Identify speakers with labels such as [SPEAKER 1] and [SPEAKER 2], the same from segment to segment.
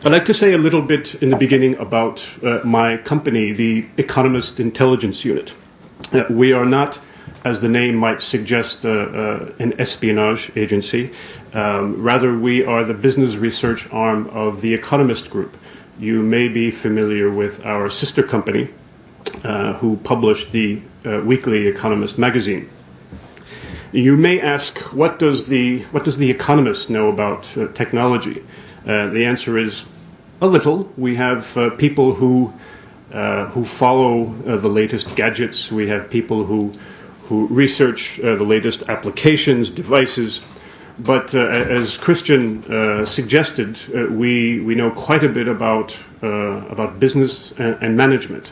[SPEAKER 1] I'd like to say a little bit in the beginning about my company, the Economist Intelligence Unit. We are not, as the name might suggest, an espionage agency. Rather, we are the business research arm of the Economist Group. You may be familiar with our sister company, who published the weekly Economist magazine. You may ask, what does the Economist know about technology? The answer is a little. We have people who follow the latest gadgets. We have people who research the latest applications, devices. But as Christian suggested, we know quite a bit about business and management.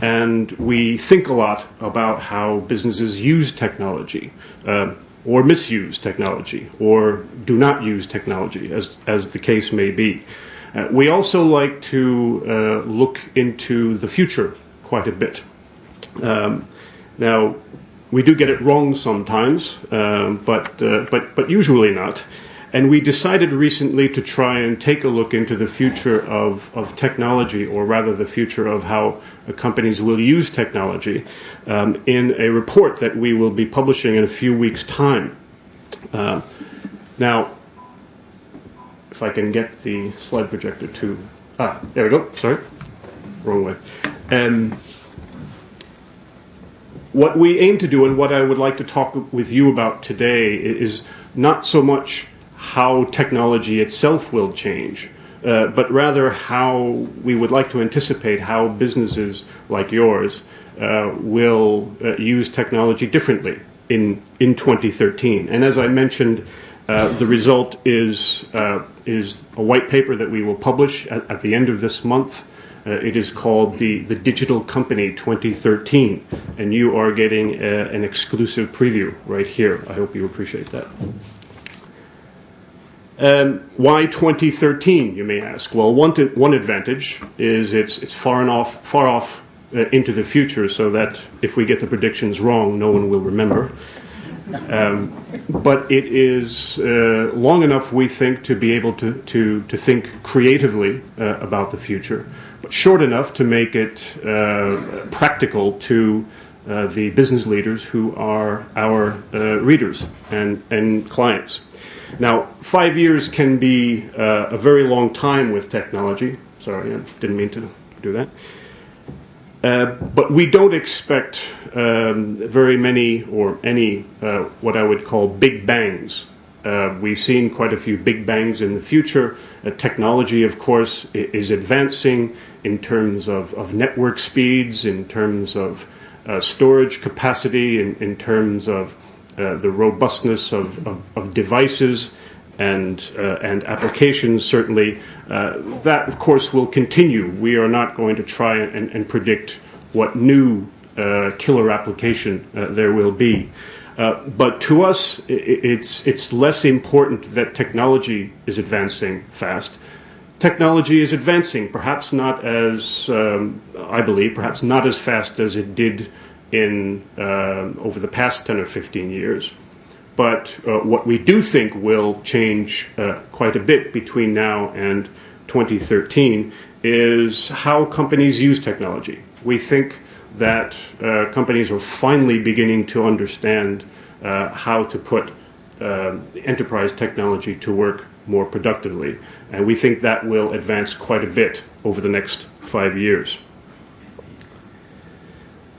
[SPEAKER 1] And we think a lot about how businesses use technology, or misuse technology, or do not use technology, as the case may be. We also like to look into the future quite a bit. Now, we do get it wrong sometimes, but usually not. And we decided recently to try and take a look into the future of technology, or rather the future of how companies will use technology, in a report that we will be publishing in a few weeks' time. Now, if I can get the slide projector to... there we go. Sorry. Wrong way. What we aim to do, and what I would like to talk with you about today, is not so much how technology itself will change, but rather how we would like to anticipate how businesses like yours will use technology differently in 2013. And as I mentioned, the result is a white paper that we will publish at the end of this month. It is called the Digital Company 2013, and you are getting an exclusive preview right here. I hope you appreciate that. Why 2013, you may ask? Well, one advantage is it's far off into the future, so that if we get the predictions wrong, no one will remember. But it is long enough, we think, to be able to think creatively about the future, but short enough to make it practical to the business leaders who are our readers and clients. Now, 5 years can be a very long time with technology. Sorry, I didn't mean to do that. But we don't expect very many or any what I would call big bangs. We've seen quite a few big bangs in the future. Technology, of course, is advancing in terms of network speeds, in terms of storage capacity, in terms of the robustness of devices and applications. Certainly, that of course will continue. We are not going to try and predict what new killer application there will be. But to us, it's less important that technology is advancing fast. Technology is advancing, perhaps not as I believe, perhaps not as fast as it did in over the past 10 or 15 years. But what we do think will change quite a bit between now and 2013 is how companies use technology. We think that companies are finally beginning to understand how to put enterprise technology to work more productively. And we think that will advance quite a bit over the next 5 years.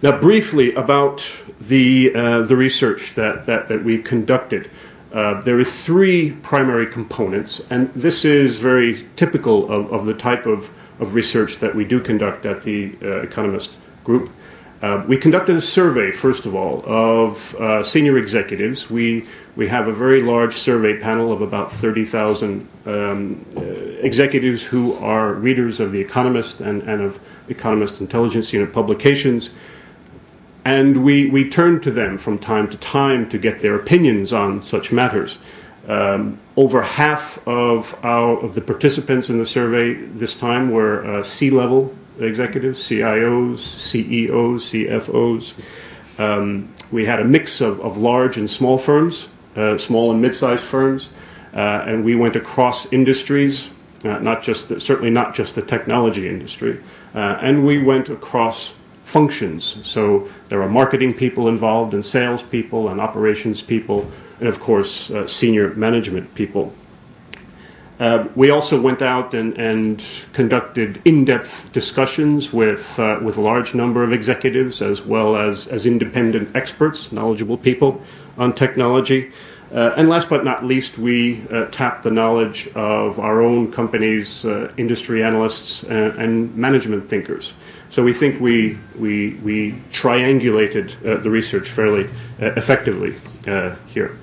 [SPEAKER 1] Now, briefly about the research that we've conducted. There are three primary components, and this is very typical of the type of research that we do conduct at the Economist Group. We conducted a survey, first of all, of senior executives. We have a very large survey panel of about 30,000 executives who are readers of The Economist and of Economist Intelligence Unit publications. And we turn to them from time to time to get their opinions on such matters. Over half of the participants in the survey this time were C-level executives, CIOs, CEOs, CFOs. We had a mix of large and small firms, small and mid-sized firms, and we went across industries. certainly not just the technology industry. And we went across functions. So there are marketing people involved, and sales people, and operations people, and of course senior management people. We also went out and conducted in-depth discussions with a large number of executives, as well as independent experts, knowledgeable people on technology. And last but not least, we tapped the knowledge of our own company's industry analysts and management thinkers. So we think we triangulated the research fairly effectively here.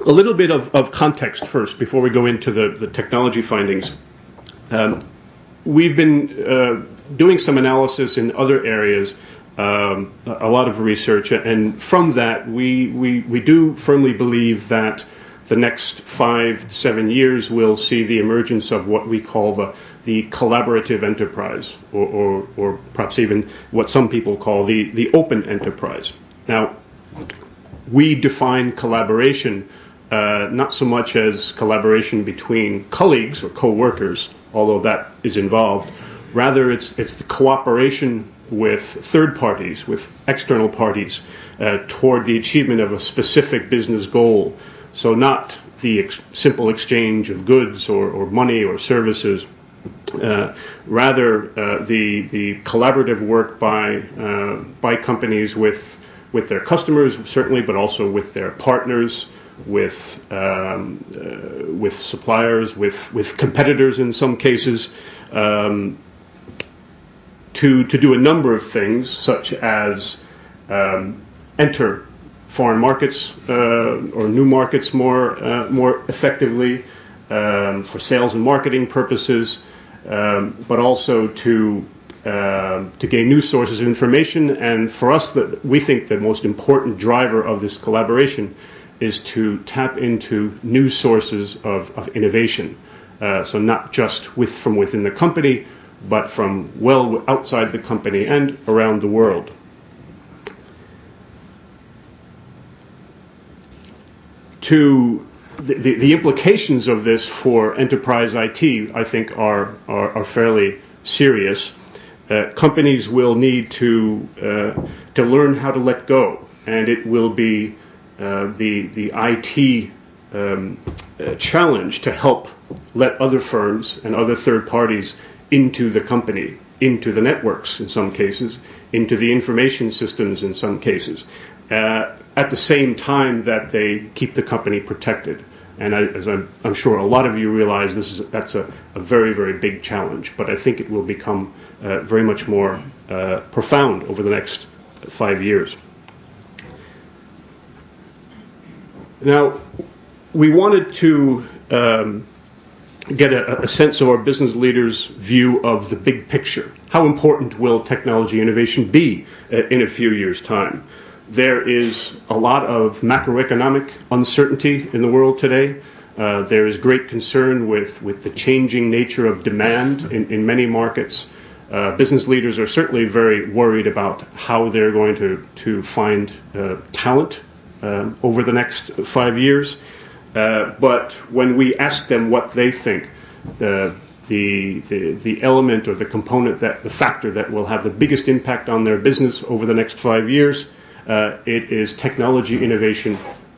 [SPEAKER 1] A little bit of context first before we go into the technology findings. We've been doing some analysis in other areas, a lot of research, and from that we do firmly believe that the next 5 to 7 years will see the emergence of what we call the collaborative enterprise, or perhaps even what some people call the open enterprise. Now, we define collaboration not so much as collaboration between colleagues or co-workers, although that is involved. Rather, it's the cooperation with third parties, with external parties, toward the achievement of a specific business goal. So not the simple exchange of goods or money or services. Rather, the collaborative work by companies with their customers, certainly, but also with their partners, with suppliers, with competitors in some cases, to do a number of things, such as enter foreign markets or new markets more effectively for sales and marketing purposes, but also to gain new sources of information. And for us, we think the most important driver of this collaboration is to tap into new sources of innovation. So not just from within the company, but from well outside the company and around the world. The implications of this for enterprise IT, I think, are fairly serious. Companies will need to learn how to let go, and it will be the IT challenge to help let other firms and other third parties into the company, into the networks in some cases, into the information systems in some cases, at the same time that they keep the company protected. And as I'm sure a lot of you realize, that's a very, very big challenge. But I think it will become very much more profound over the next 5 years. Now, we wanted to get a sense of our business leaders' view of the big picture. How important will technology innovation be in a few years' time? There is a lot of macroeconomic uncertainty in the world today. There is great concern with the changing nature of demand in many markets. Business leaders are certainly very worried about how they're going to find talent over the next 5 years. But when we ask them what they think, the element or the component, the factor that will have the biggest impact on their business over the next 5 years, it is technology innovation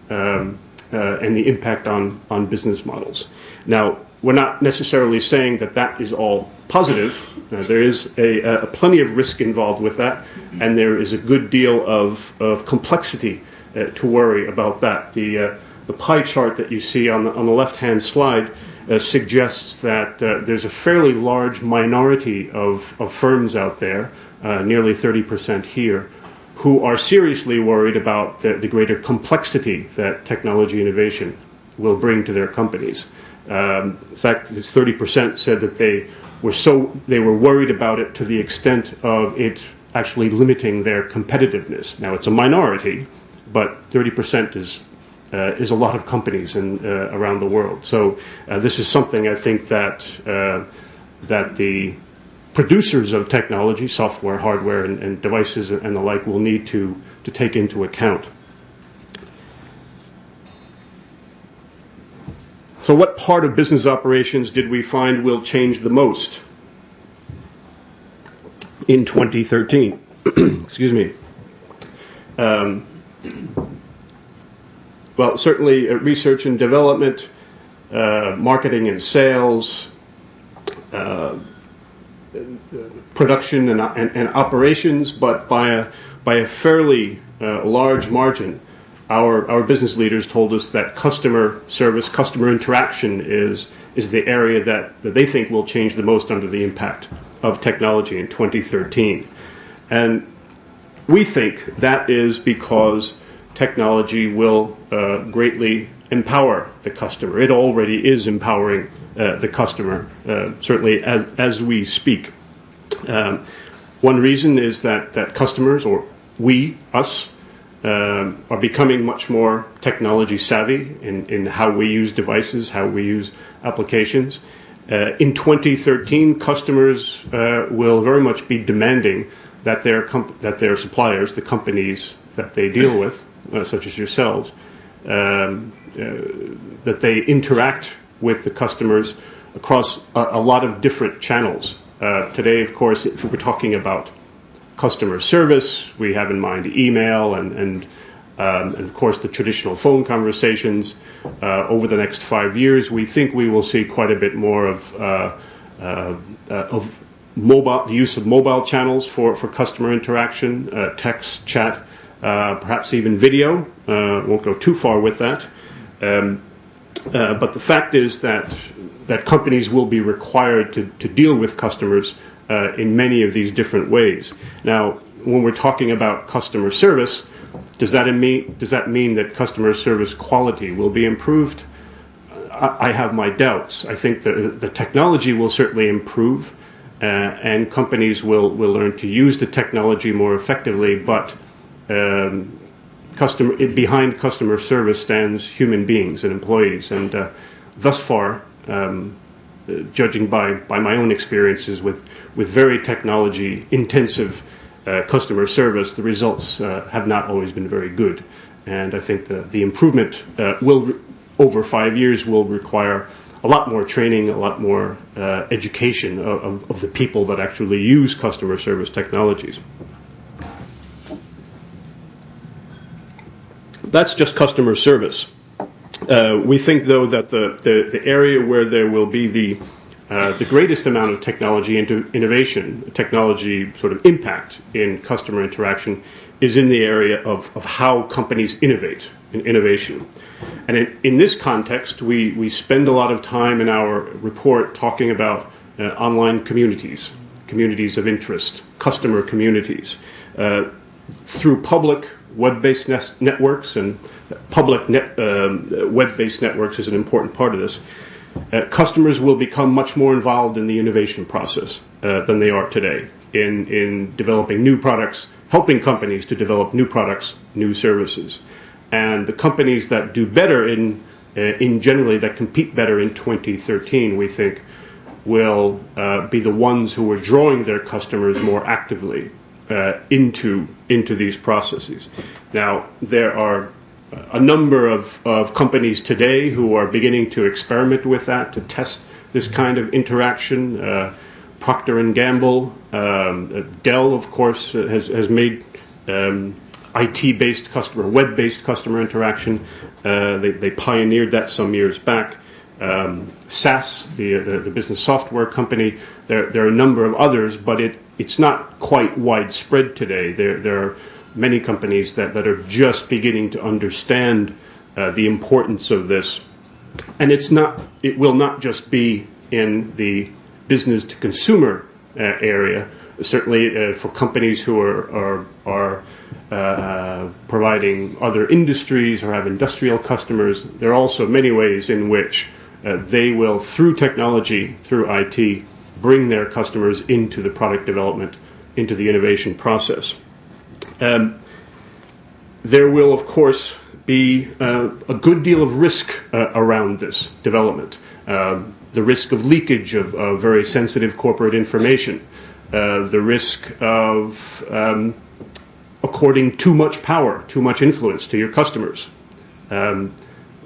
[SPEAKER 1] and the impact on business models. Now, we're not necessarily saying that is all positive. There is plenty of risk involved with that, and there is a good deal of complexity to worry about that. The pie chart that you see on the left-hand slide suggests that there's a fairly large minority of firms out there, nearly 30% here, who are seriously worried about the greater complexity that technology innovation will bring to their companies. In fact, this 30% said that they were worried about it to the extent of it actually limiting their competitiveness. Now, it's a minority, but 30% is a lot of companies around the world. So this is something I think that the producers of technology, software, hardware, and devices and the like will need to take into account. So what part of business operations did we find will change the most in 2013? Excuse me. Well, certainly research and development, marketing and sales, production and operations, but by a fairly large margin, our business leaders told us that customer service, customer interaction is the area that they think will change the most under the impact of technology in 2013. And we think that is because technology will greatly empower the customer. It already is empowering the customer, certainly as we speak. One reason is that customers, or us, are becoming much more technology savvy in how we use devices, how we use applications. In 2013, customers will very much be demanding that their suppliers, the companies that they deal with, such as yourselves, that they interact with the customers across a lot of different channels. Today, of course, if we're talking about customer service, we have in mind email and of course the traditional phone conversations. Over the next 5 years, we think we will see quite a bit more of mobile, the use of mobile channels for customer interaction, text, chat, perhaps even video. Won't go too far with that. But the fact is that companies will be required to deal with customers in many of these different ways. Now, when we're talking about customer service, does that mean that customer service quality will be improved? I have my doubts. I think the technology will certainly improve, and companies will learn to use the technology more effectively, but behind customer service stands human beings and employees, and thus far, judging by my own experiences with very technology intensive customer service, the results have not always been very good, and I think the improvement over 5 years will require a lot more training, a lot more education of the people that actually use customer service technologies. That's just customer service. We think, though, that the area where there will be the greatest amount of technology innovation, technology sort of impact in customer interaction, is in the area of how companies innovate, in innovation. And in this context, we spend a lot of time in our report talking about online communities, communities of interest, customer communities, through public web-based networks, and public web-based networks is an important part of this. Customers will become much more involved in the innovation process than they are today in developing new products, helping companies to develop new products, new services. And the companies that do better in generally, that compete better in 2013, we think, will be the ones who are drawing their customers more actively into these processes. Now, there are a number of companies today who are beginning to experiment with that, to test this kind of interaction. Procter & Gamble, Dell, of course, has made IT-based customer, web-based customer interaction. They pioneered that some years back. SAS, the business software company, there are a number of others, but it's not quite widespread today. There are many companies that are just beginning to understand the importance of this. And it will not just be in the business to consumer area. Certainly for companies who are providing other industries or have industrial customers, there are also many ways in which they will, through technology, through IT, bring their customers into the product development, into the innovation process. There will, of course, be a good deal of risk around this development. The risk of leakage of very sensitive corporate information, the risk of according too much power, too much influence to your customers,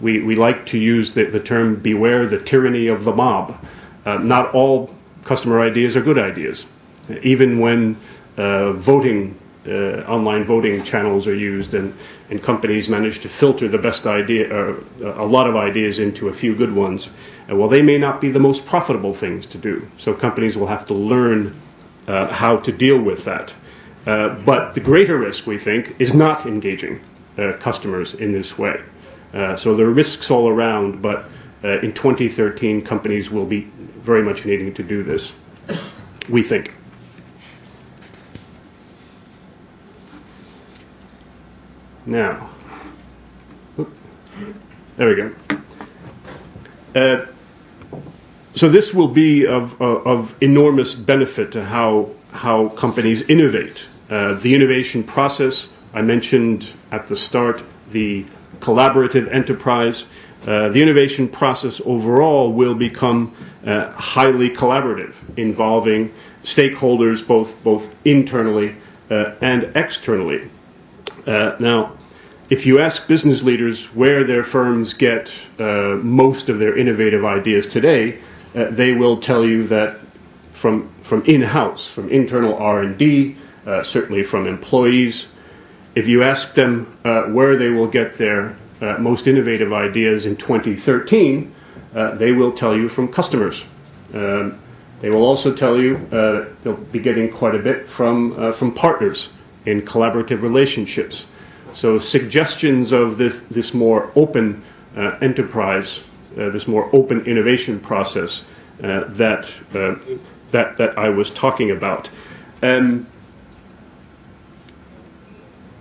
[SPEAKER 1] we like to use the term beware the tyranny of the mob. Not all customer ideas are good ideas. Even when online voting channels are used and companies manage to filter the best idea, a lot of ideas into a few good ones, well, they may not be the most profitable things to do. So companies will have to learn how to deal with that. But the greater risk, we think, is not engaging customers in this way. So there are risks all around, but in 2013, companies will be very much needing to do this, we think. Now, there we go. So this will be of enormous benefit to how companies innovate. The innovation process, I mentioned at the start, the collaborative enterprise. The innovation process overall will become highly collaborative, involving stakeholders both internally and externally. Now, if you ask business leaders where their firms get most of their innovative ideas today, they will tell you that from in-house, from internal R&D, certainly from employees. If you ask them where they will get their most innovative ideas in 2013, they will tell you from customers. They will also tell you they'll be getting quite a bit from partners in collaborative relationships. So suggestions of this more open enterprise, this more open innovation process that I was talking about.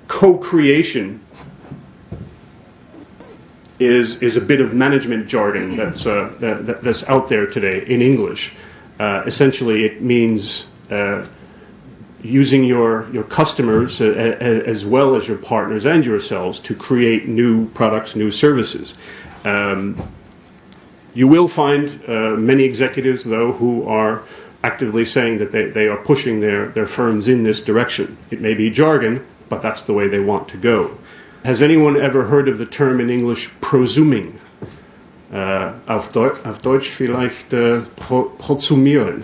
[SPEAKER 1] Co-creation is a bit of management jargon that's out there today in English. Essentially, it means using your customers as well as your partners and yourselves to create new products, new services. You will find many executives, though, who are actively saying that they are pushing their firms in this direction. It may be jargon, but that's the way they want to go. Has anyone ever heard of the term in English prosuming? Auf Deutsch vielleicht prosumieren.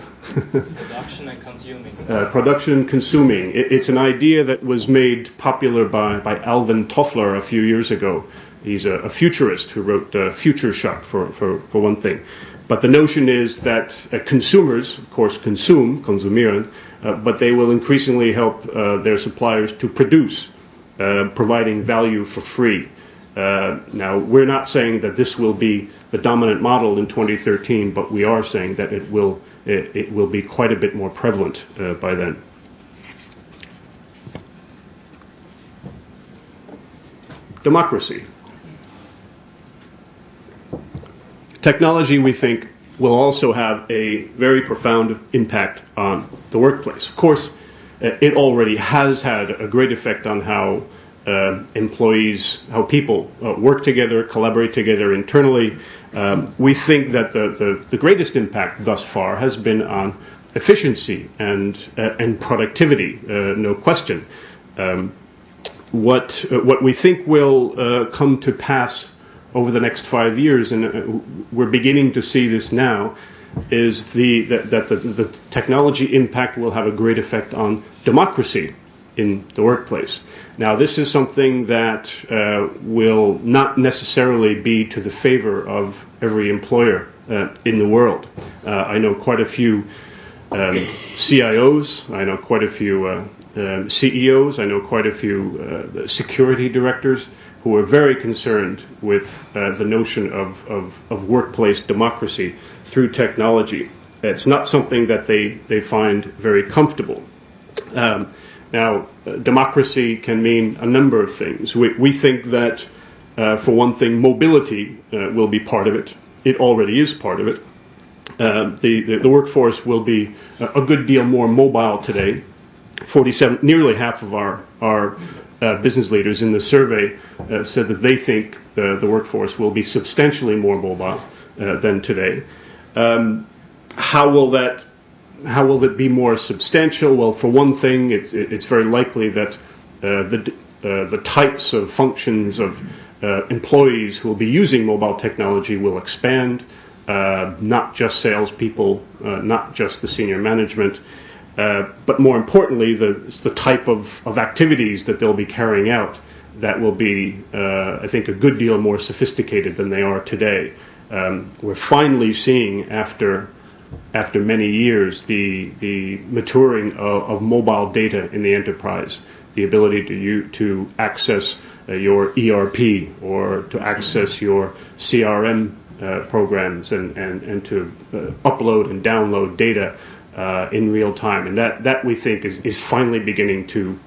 [SPEAKER 2] Production and consuming.
[SPEAKER 1] Production and consuming. It's an idea that was made popular by Alvin Toffler a few years ago. He's a futurist who wrote Future Shock, for one thing. But the notion is that consumers, of course, konsumieren, but they will increasingly help their suppliers to produce, providing value for free. Now, we're not saying that this will be the dominant model in 2013, but we are saying that it will be quite a bit more prevalent by then. Democracy. Technology, we think, will also have a very profound impact on the workplace. Of course, it already has had a great effect on how employees, how people work together, collaborate together internally. We think that the greatest impact thus far has been on efficiency and productivity, no question. What we think will come to pass over the next 5 years, and we're beginning to see this now, is that the technology impact will have a great effect on democracy in the workplace. Now, this is something that will not necessarily be to the favor of every employer in the world. I know quite a few CIOs, I know quite a few CEOs, I know quite a few security directors who are very concerned with the notion of workplace democracy through technology. It's not something that they find very comfortable. Now, democracy can mean a number of things. We think that, for one thing, mobility will be part of it. It already is part of it. The workforce will be a good deal more mobile today. Nearly half of our business leaders in the survey said that they think the workforce will be substantially more mobile than today. How will it be more substantial? Well, for one thing, it's very likely that the types of functions of employees who will be using mobile technology will expand, not just salespeople, not just the senior management, but more importantly, the type of activities that they'll be carrying out that will be, I think, a good deal more sophisticated than they are today. We're finally seeing, after many years, the maturing of mobile data in the enterprise, the ability to access your ERP or to access your CRM programs and to upload and download data in real time, and that we think is finally beginning to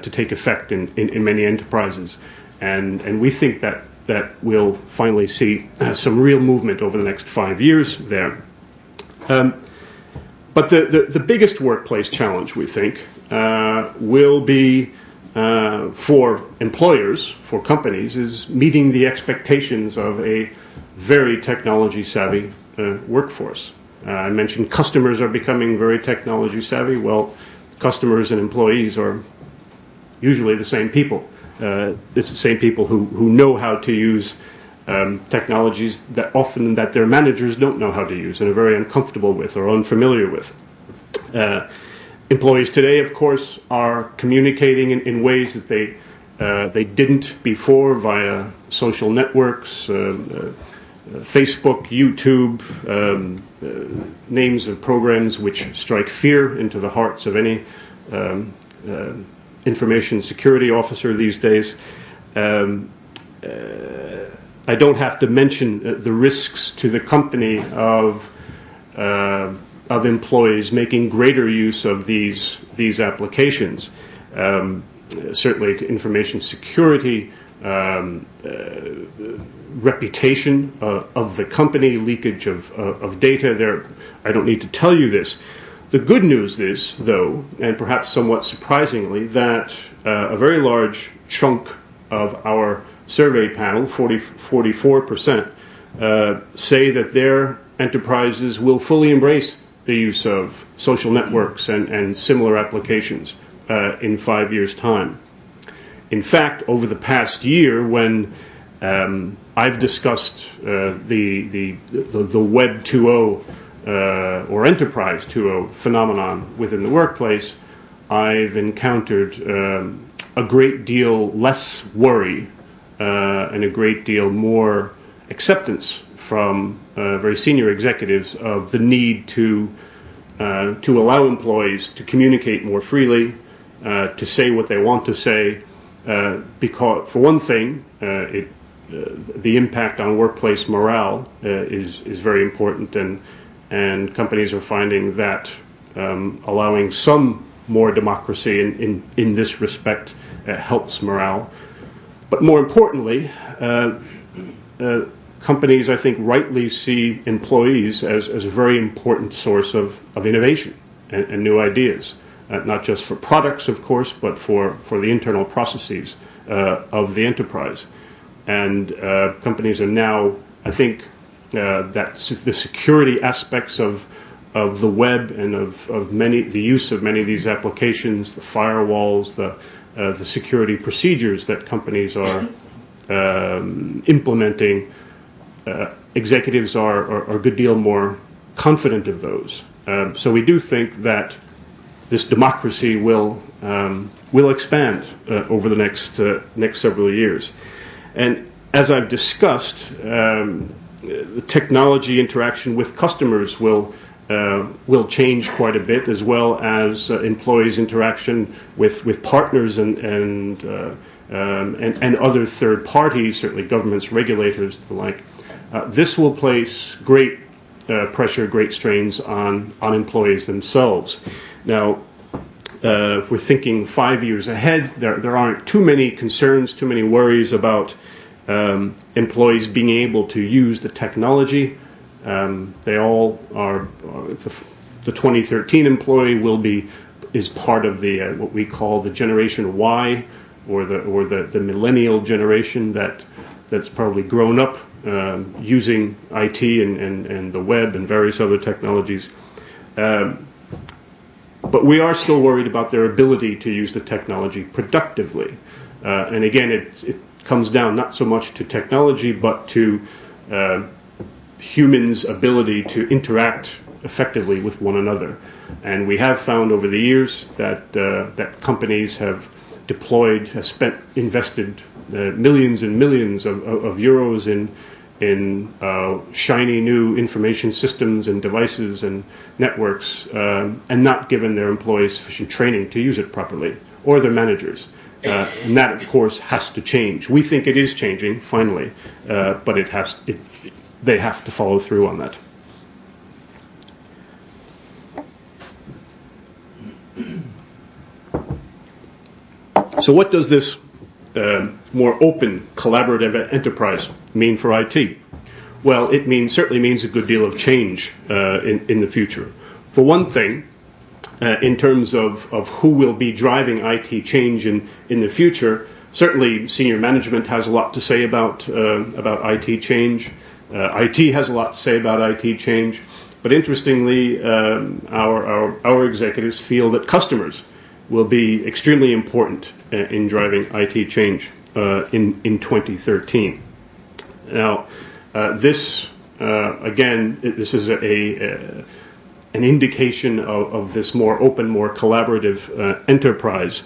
[SPEAKER 1] take effect in many enterprises, and we think that we'll finally see some real movement over the next 5 years there. But the biggest workplace challenge, we think, will be for employers, for companies, is meeting the expectations of a very technology-savvy workforce. I mentioned customers are becoming very technology-savvy. Well, customers and employees are usually the same people. It's the same people who know how to use technologies that their managers don't know how to use and are very uncomfortable with or unfamiliar with. Employees today, of course, are communicating in ways that they didn't before via social networks, Facebook, YouTube, names of programs which strike fear into the hearts of any information security officer these days. I don't have to mention the risks to the company of employees making greater use of these applications. Certainly to information security, reputation of the company, leakage of data. There, I don't need to tell you this. The good news is, though, and perhaps somewhat surprisingly, that a very large chunk of our survey panel, 44%, say that their enterprises will fully embrace the use of social networks and similar applications in 5 years' time. In fact, over the past year, when I've discussed the Web 2.0 or Enterprise 2.0 phenomenon within the workplace, I've encountered a great deal less worry and a great deal more acceptance from very senior executives of the need to allow employees to communicate more freely, to say what they want to say, because for one thing, the impact on workplace morale is very important, and companies are finding that allowing some more democracy in this respect helps morale. But more importantly, companies, I think, rightly see employees as a very important source of innovation and new ideas, not just for products, of course, but for the internal processes of the enterprise. And companies are now, I think, that the security aspects of the web and of the use of many of these applications, the firewalls, the security procedures that companies are implementing, executives are a good deal more confident of those. So we do think that this democracy will expand over the next several years. And as I've discussed, the technology interaction with customers will change quite a bit, as well as employees' interaction with partners and other third parties, certainly governments, regulators, the like. This will place great pressure, great strains on employees themselves. Now, if we're thinking 5 years ahead, there aren't too many concerns, too many worries about employees being able to use the technology. They all are. The 2013 employee is part of the what we call the Generation Y, or the millennial generation that's probably grown up using IT and the web and various other technologies. But we are still worried about their ability to use the technology productively. And again, it comes down not so much to technology, but to humans' ability to interact effectively with one another. And we have found over the years that companies have invested millions and millions of euros in shiny new information systems and devices and networks, and not given their employees sufficient training to use it properly, or their managers. And that, of course, has to change. We think it is changing, finally, but they have to follow through on that. So what does this more open, collaborative enterprise mean for IT? Well, it certainly means a good deal of change in the future. For one thing, in terms of who will be driving IT change in the future, certainly senior management has a lot to say about IT change. IT has a lot to say about IT change. But interestingly, our executives feel that customers will be extremely important in driving IT change in 2013. Now, this is an indication of this more open, more collaborative enterprise.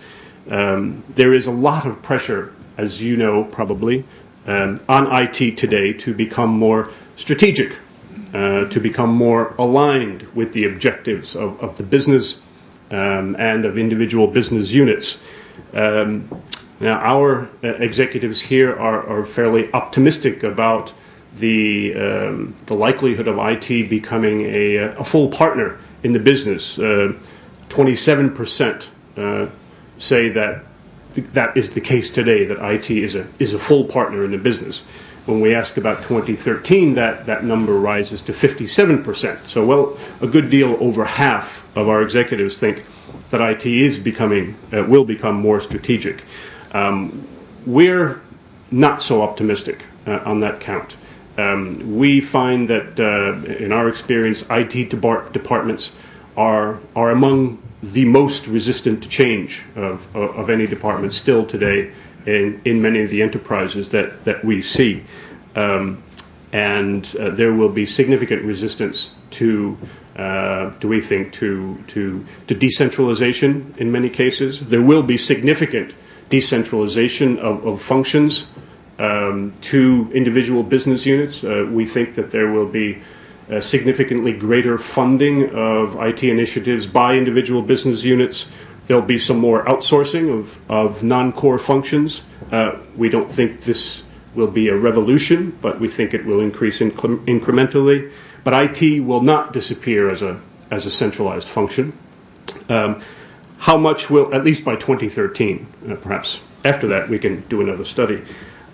[SPEAKER 1] There is a lot of pressure, as you know probably, on IT today to become more strategic, to become more aligned with the objectives of the business and of individual business units. Now, our executives here are fairly optimistic about the likelihood of IT becoming a full partner in the business. 27% say that is the case today, that IT is a full partner in the business. When we ask about 2013, that number rises to 57%. So, well, a good deal over half of our executives think that IT will become more strategic. We're not so optimistic on that count. We find that, in our experience, IT departments are among the most resistant to change of any department still today in many of the enterprises that we see. And there will be significant resistance to decentralization in many cases. There will be significant decentralization of functions to individual business units. We think that there will be significantly greater funding of IT initiatives by individual business units. There'll be some more outsourcing of non-core functions. We don't think this will be a revolution, but we think it will increase incrementally. But IT will not disappear as a centralized function. How much will, at least by 2013, perhaps after that we can do another study.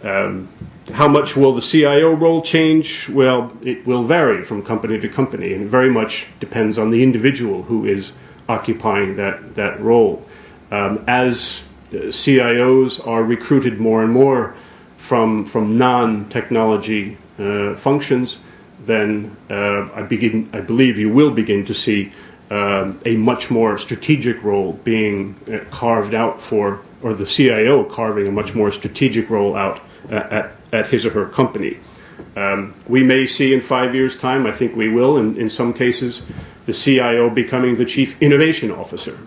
[SPEAKER 1] How much will the CIO role change? Well, it will vary from company to company, and very much depends on the individual who is occupying that role. As CIOs are recruited more and more from non-technology functions, then I believe you will begin to see a much more strategic role being carved out or the CIO carving a much more strategic role out at his or her company. We may see in 5 years' time, I think we will, in some cases, the CIO becoming the Chief Innovation Officer,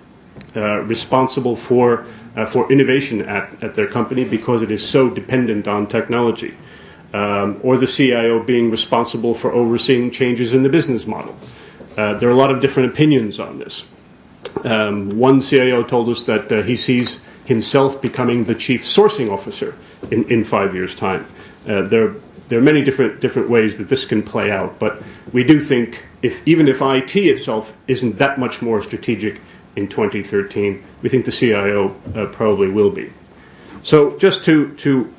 [SPEAKER 1] responsible for innovation at their company because it is so dependent on technology. Or the CIO being responsible for overseeing changes in the business model. There are a lot of different opinions on this. One CIO told us that he sees himself becoming the Chief Sourcing Officer in 5 years' time. There are many different ways that this can play out, but we do think even if IT itself isn't that much more strategic in 2013, we think the CIO probably will be. So just to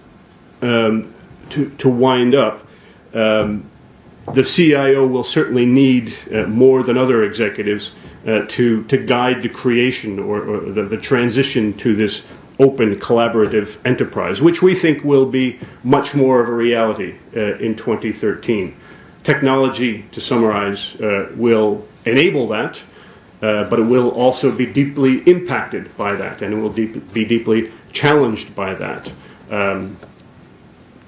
[SPEAKER 1] wind up, the CIO will certainly need more than other executives to guide the creation or the transition to this open, collaborative enterprise, which we think will be much more of a reality in 2013. Technology, to summarize, will enable that, but it will also be deeply impacted by that, and it will be deeply challenged by that.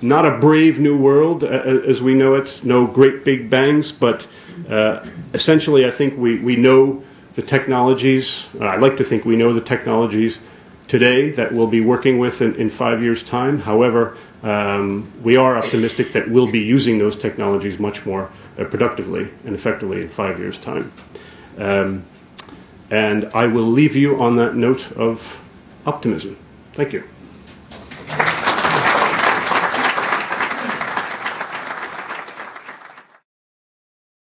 [SPEAKER 1] Not a brave new world as we know it, no great big bangs, but essentially I think we know the technologies, I like to think we know the technologies today that we'll be working with in 5 years' time. However, we are optimistic that we'll be using those technologies much more productively and effectively in 5 years' time. And I will leave you on that note of optimism. Thank you.